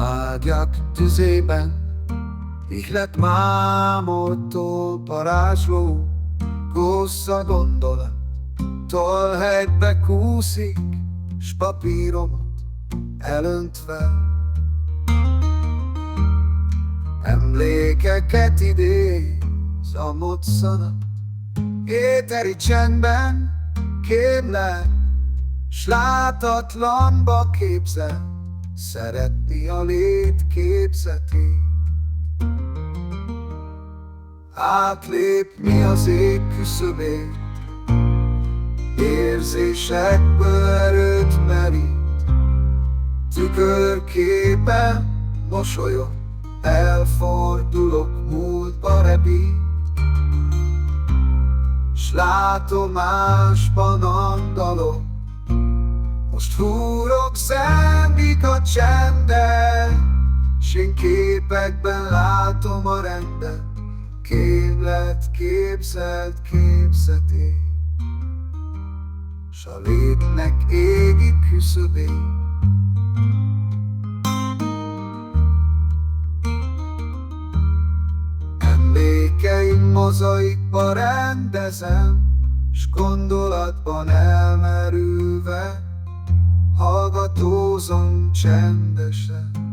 Ágyak tüzében ihlet mámortól parázsló gossza gondolat. Tollhegybe kúszik, s papíromat elöntve emlékeket idéz a moccanat. Éteri csendben kémlek, s látatlanba képzel szeretni a lét képzetét. Átlépni az ég küszöbét, érzésekből erőt merít. Tükörképen mosolyog, elfordulok, múltba repít. S látomásban andalok, most húrok zengik a csendet, s én képekben látom a rendet, képlet képzelt képzetét, s a létnek égi küszöbét. Emlékeim mozaikba rendezem, s gondolatban elmerülve hallgatózom csendesen.